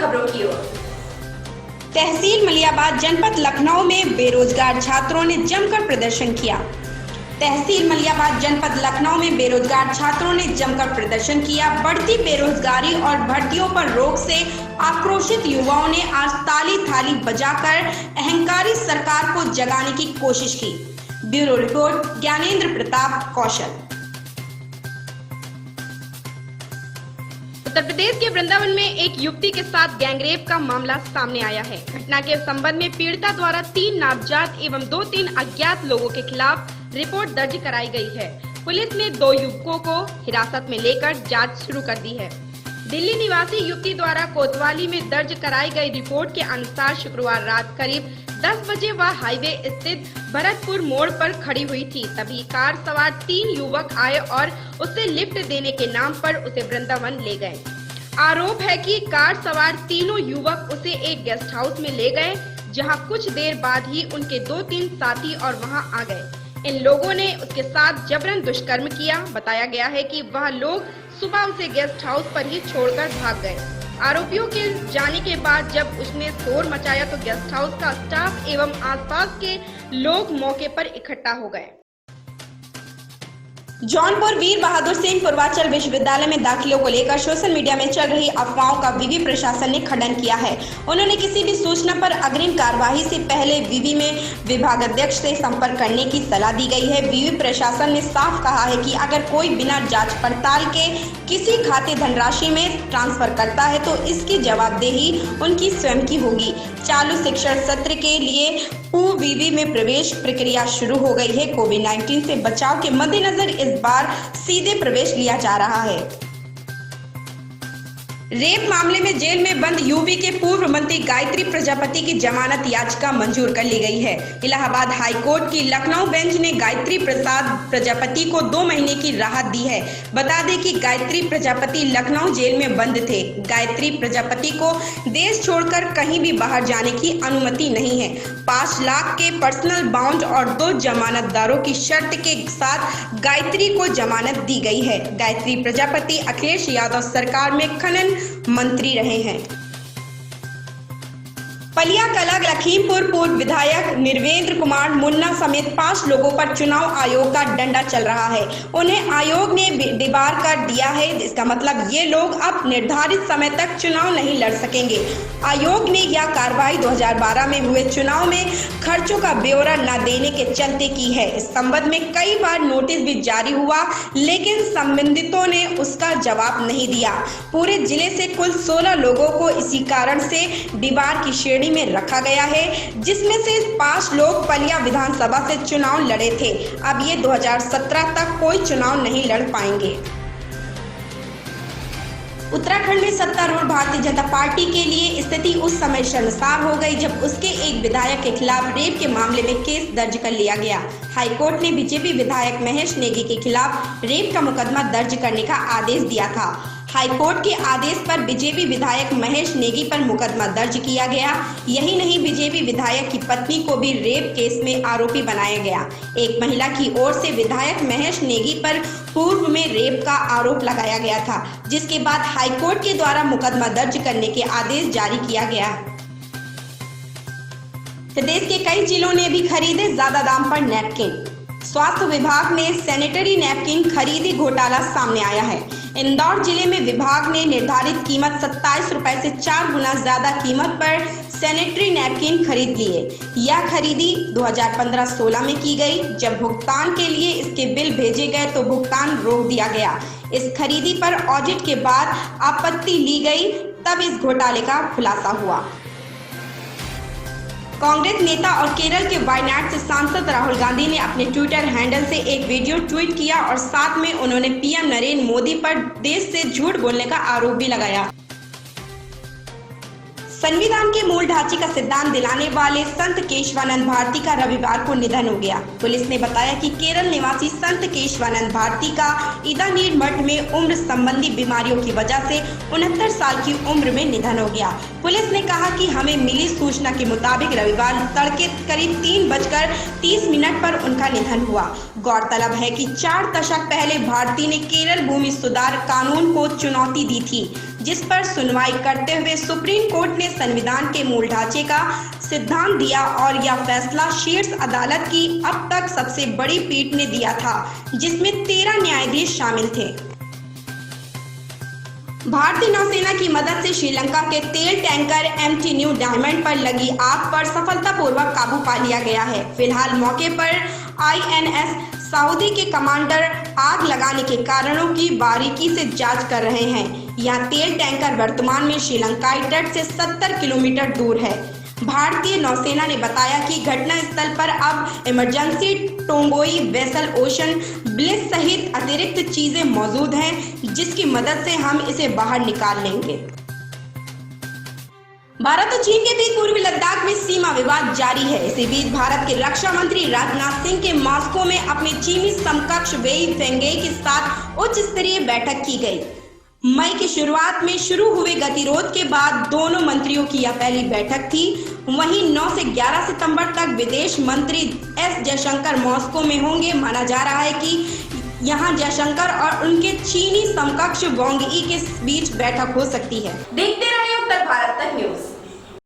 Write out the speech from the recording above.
खबरों की ओर। तहसील मलियाबाद जनपद लखनऊ में बेरोजगार छात्रों ने जमकर प्रदर्शन किया। तहसील मलियाबाद जनपद लखनऊ में बेरोजगार छात्रों ने जमकर प्रदर्शन किया। बढ़ती बेरोजगारी और भर्तियों पर रोक से आक्रोशित युवाओं ने आज ताली थाली बजाकर अहंकारी सरकार को जगाने की कोशिश की। ब्यूरो रिपोर्ट, ज्ञानेंद्र प्रताप कौशल। उत्तर प्रदेश के वृंदावन में एक युवती के साथ गैंगरेप का मामला सामने आया है। घटना के संबंध में पीड़िता द्वारा 3 नामजद एवं 2-3 अज्ञात लोगों के खिलाफ रिपोर्ट दर्ज कराई गई है। पुलिस ने 2 युवकों को हिरासत में लेकर जांच शुरू कर दी है। दिल्ली निवासी युवती द्वारा कोतवाली में दर्ज कराई गई रिपोर्ट के अनुसार शुक्रवार रात करीब 10 बजे वह हाईवे स्थित भरतपुर मोड़ पर खड़ी हुई थी। तभी कार सवार 3 युवक आए और उसे लिफ्ट देने के नाम पर उसे वृंदावन ले गए। आरोप है कि कार सवार तीनों युवक उसे एक गेस्ट हाउस में ले गए, जहां कुछ देर बाद ही उनके 2-3 साथी और वहां आ गए। इन लोगों ने उसके साथ जबरन दुष्कर्म किया। बताया गया है कि वह लोग सुबह उसे गेस्ट हाउस पर ही छोड़कर भाग गए। आरोपियों के जाने के बाद जब उसने शोर मचाया तो गेस्ट हाउस का स्टाफ एवं आसपास के लोग मौके पर इकट्ठा हो गए। जौनपुर वीर बहादुर सिंह पूर्वांचल विश्वविद्यालय में दाखिलों को लेकर सोशल मीडिया में चल रही अफवाहों का विवि प्रशासन ने खंडन किया है। उन्होंने किसी भी सूचना पर अग्रिम कार्यवाही से पहले विवि में विभागाध्यक्ष से संपर्क करने की सलाह दी गई है। विवि प्रशासन ने साफ कहा है कि अगर कोई बिना जांच पड़ताल के किसी खाते धनराशि में ट्रांसफर करता है तो इसकी जवाबदेही उनकी स्वयं की होगी। चालू शिक्षण सत्र के लिए विवि में प्रवेश प्रक्रिया शुरू हो गई है। कोविड-19 से बचाव के मद्देनजर इस बार सीधे प्रवेश लिया जा रहा है। रेप मामले में जेल में बंद यूपी के पूर्व मंत्री गायत्री प्रजापति की जमानत याचिका मंजूर कर ली गई है। इलाहाबाद हाई कोर्ट की लखनऊ बेंच ने गायत्री प्रसाद प्रजापति को 2 महीने की राहत दी है। बता दें कि गायत्री प्रजापति लखनऊ जेल में बंद थे। गायत्री प्रजापति को देश छोड़कर कहीं भी बाहर जाने की अनुमति नहीं है। 5 लाख के पर्सनल बाउंड और 2 जमानतदारों की शर्त के साथ गायत्री को जमानत दी गई है। गायत्री प्रजापति अखिलेश यादव सरकार में खनन मंत्री रहे हैं। पलिया कला लखीमपुर पूर्व विधायक निर्वेंद्र कुमार मुन्ना समेत 5 लोगों पर चुनाव आयोग का डंडा चल रहा है। उन्हें आयोग ने डिबार कर दिया है। इसका मतलब ये लोग अब निर्धारित समय तक चुनाव नहीं लड़ सकेंगे। आयोग ने यह कार्रवाई 2012 में हुए चुनाव में खर्चों का ब्यौरा न देने के चलते की है। इस संबंध में कई बार नोटिस भी जारी हुआ, लेकिन संबंधितों ने उसका जवाब नहीं दिया। पूरे जिले से कुल 16 लोगों को इसी कारण से डिबार की श्रेणी में रखा गया है, जिसमें से 5 लोग पलिया विधानसभा से चुनाव लड़े थे। अब ये 2017 तक कोई चुनाव नहीं लड़ पाएंगे। उत्तराखंड में सत्तारूढ़ भारतीय जनता पार्टी के लिए स्थिति उस समय शर्मसार हो गई जब उसके एक विधायक के खिलाफ रेप के मामले में केस दर्ज कर लिया गया। हाईकोर्ट ने बीजेपी विधायक महेश नेगी के खिलाफ रेप का मुकदमा दर्ज करने का आदेश दिया था। हाईकोर्ट के आदेश पर बीजेपी विधायक महेश नेगी पर मुकदमा दर्ज किया गया। यही नहीं, बीजेपी विधायक की पत्नी को भी रेप केस में आरोपी बनाया गया। एक महिला की ओर से विधायक महेश नेगी पर पूर्व में रेप का आरोप लगाया गया था, जिसके बाद हाईकोर्ट के द्वारा मुकदमा दर्ज करने के आदेश जारी किया गया। प्रदेश के कई जिलों ने भी खरीदे ज्यादा दाम पर नैपकिन। स्वास्थ्य विभाग में सैनिटरी नैपकिन खरीदी घोटाला सामने आया है। इंदौर जिले में विभाग ने निर्धारित कीमत 27 रुपए से 4 गुना ज्यादा कीमत पर सैनिटरी नैपकिन खरीद लिए। यह खरीदी 2015-16 में की गई। जब भुगतान के लिए इसके बिल भेजे गए तो भुगतान रोक दिया गया। इस खरीदी पर ऑडिट के बाद आपत्ति ली गई, तब इस घोटाले का खुलासा हुआ। कांग्रेस नेता और केरल के वायनाड से सांसद राहुल गांधी ने अपने ट्विटर हैंडल से एक वीडियो ट्वीट किया और साथ में उन्होंने पीएम नरेंद्र मोदी पर देश से झूठ बोलने का आरोप भी लगाया। संविधान के मूल ढांचे का सिद्धांत दिलाने वाले संत केशवानंद भारती का रविवार को निधन हो गया। पुलिस ने बताया कि केरल निवासी संत केशवानंद भारती का ईदानीर मठ में उम्र संबंधी बीमारियों की वजह से 69 साल की उम्र में निधन हो गया। पुलिस ने कहा कि हमें मिली सूचना के मुताबिक रविवार तड़के करीब 3:30 पर उनका निधन हुआ। गौरतलब है कि 4 दशक पहले भारती ने केरल भूमि सुधार कानून को चुनौती दी थी, जिस पर सुनवाई करते हुए सुप्रीम कोर्ट ने संविधान के मूल ढांचे का सिद्धांत दिया और यह फैसला शीर्ष अदालत की अब तक सबसे बड़ी पीठ ने दिया था, जिसमें 13 न्यायाधीश शामिल थे। भारतीय नौसेना की मदद से श्रीलंका के तेल टैंकर MT न्यू डायमंड पर लगी आग पर सफलतापूर्वक काबू पा लिया गया है। फिलहाल मौके पर INS सऊदी के कमांडर आग लगाने के कारणों की बारीकी से जांच कर रहे हैं। यह तेल टैंकर वर्तमान में श्रीलंकाई तट से 70 किलोमीटर दूर है। भारतीय नौसेना ने बताया कि घटना स्थल पर अब इमरजेंसी टोंगोई वेसल ओशन ब्लिस सहित अतिरिक्त चीजें मौजूद हैं, जिसकी मदद से हम इसे बाहर निकाल लेंगे। भारत और चीन के बीच पूर्वी लद्दाख में सीमा विवाद जारी है। इसी बीच भारत के रक्षा मंत्री राजनाथ सिंह के मॉस्को में अपने चीनी समकक्ष वेई फेंगे के साथ उच्च स्तरीय बैठक की गई। मई की शुरुआत में शुरू हुए गतिरोध के बाद दोनों मंत्रियों की यह पहली बैठक थी। वहीं 9 से 11 सितंबर तक विदेश मंत्री S जयशंकर मॉस्को में होंगे। माना जा रहा है कि यहां जयशंकर और उनके चीनी समकक्ष वांग यी के बीच बैठक हो सकती है। देखते रहिए उत्तर भारत तक न्यूज।